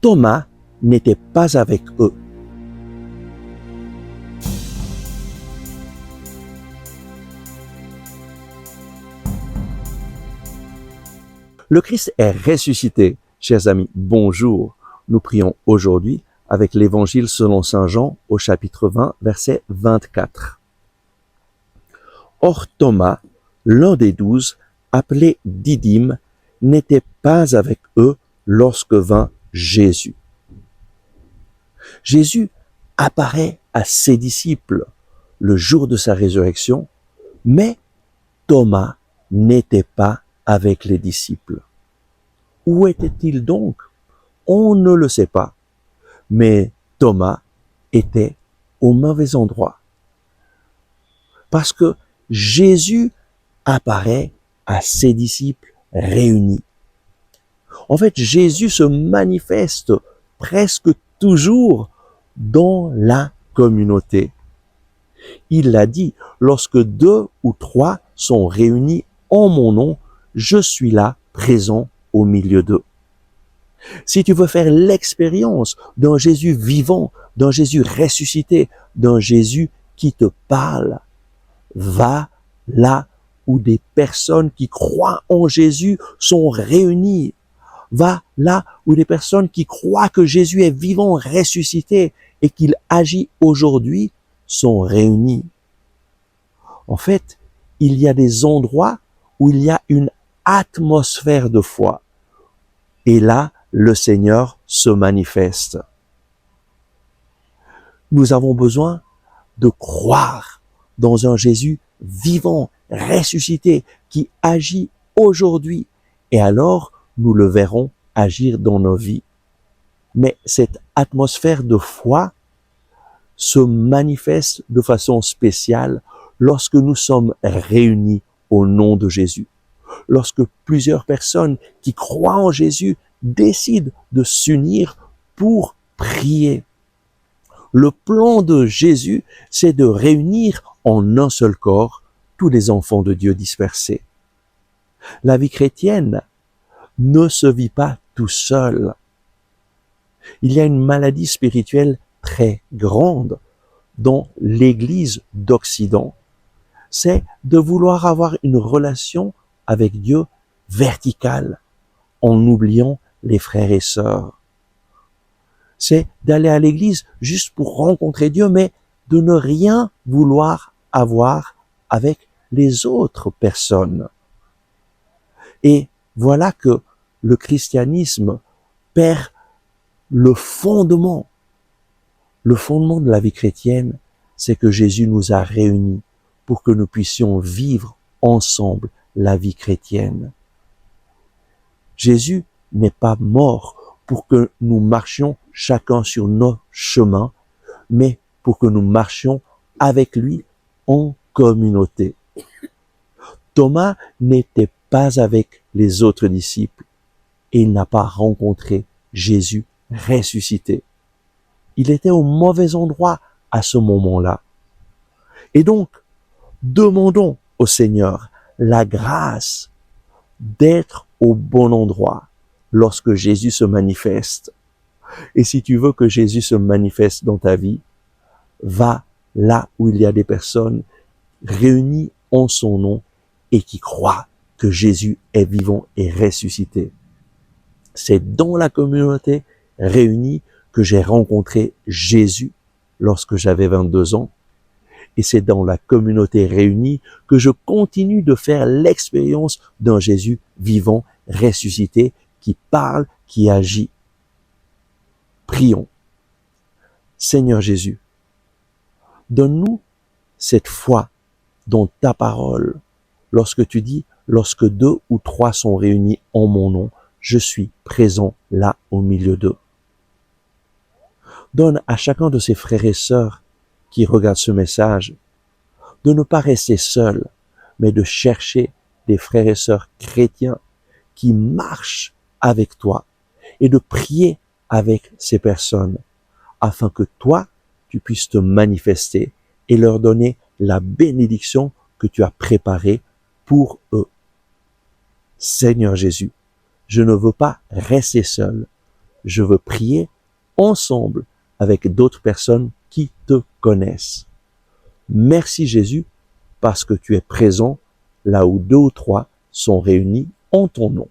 Thomas n'était pas avec eux. Le Christ est ressuscité. Chers amis, bonjour. Nous prions aujourd'hui avec l'Évangile selon saint Jean au chapitre 20, verset 24. Or Thomas, l'un des 12, appelé Didyme, n'était pas avec eux lorsque vint Jésus. Jésus apparaît à ses disciples le jour de sa résurrection, mais Thomas n'était pas avec les disciples. Où était-il donc? On ne le sait pas, mais Thomas était au mauvais endroit. Parce que Jésus apparaît à ses disciples réunis. En fait, Jésus se manifeste presque toujours dans la communauté. Il l'a dit, lorsque 2 ou 3 sont réunis en mon nom, je suis là, présent au milieu d'eux. Si tu veux faire l'expérience d'un Jésus vivant, d'un Jésus ressuscité, d'un Jésus qui te parle, va là où des personnes qui croient en Jésus sont réunies. Va là où des personnes qui croient que Jésus est vivant, ressuscité et qu'il agit aujourd'hui sont réunies. En fait, il y a des endroits où il y a une atmosphère de foi. Et là, le Seigneur se manifeste. Nous avons besoin de croire dans un Jésus vivant, ressuscité, qui agit aujourd'hui. Et alors, nous le verrons agir dans nos vies. Mais cette atmosphère de foi se manifeste de façon spéciale lorsque nous sommes réunis au nom de Jésus. Lorsque plusieurs personnes qui croient en Jésus décident de s'unir pour prier. Le plan de Jésus, c'est de réunir en un seul corps tous les enfants de Dieu dispersés. La vie chrétienne ne se vit pas tout seul. Il y a une maladie spirituelle très grande dans l'Église d'Occident. C'est de vouloir avoir une relation avec Dieu verticale, en oubliant les frères et sœurs. C'est d'aller à l'église juste pour rencontrer Dieu, mais de ne rien vouloir avoir avec les autres personnes. Et voilà que le christianisme perd le fondement. Le fondement de la vie chrétienne, c'est que Jésus nous a réunis pour que nous puissions vivre ensemble la vie chrétienne. Jésus n'est pas mort pour que nous marchions chacun sur nos chemins, mais pour que nous marchions avec lui en communauté. Thomas n'était pas avec les autres disciples et il n'a pas rencontré Jésus ressuscité. Il était au mauvais endroit à ce moment-là. Et donc, demandons au Seigneur la grâce d'être au bon endroit lorsque Jésus se manifeste. Et si tu veux que Jésus se manifeste dans ta vie, va là où il y a des personnes réunies en son nom et qui croient que Jésus est vivant et ressuscité. C'est dans la communauté réunie que j'ai rencontré Jésus lorsque j'avais 22 ans. Et c'est dans la communauté réunie que je continue de faire l'expérience d'un Jésus vivant, ressuscité, qui parle, qui agit. Prions. Seigneur Jésus, donne-nous cette foi dans ta parole, lorsque tu dis, lorsque 2 ou 3 sont réunis en mon nom, je suis présent là au milieu d'eux. Donne à chacun de ces frères et sœurs qui regardent ce message de ne pas rester seul, mais de chercher des frères et sœurs chrétiens qui marchent avec toi et de prier avec ces personnes afin que toi, tu puisses te manifester et leur donner la bénédiction que tu as préparée pour eux. Seigneur Jésus, je ne veux pas rester seul. je veux prier ensemble avec d'autres personnes qui te connaissent. Merci Jésus parce que tu es présent là où 2 ou 3 sont réunis en ton nom.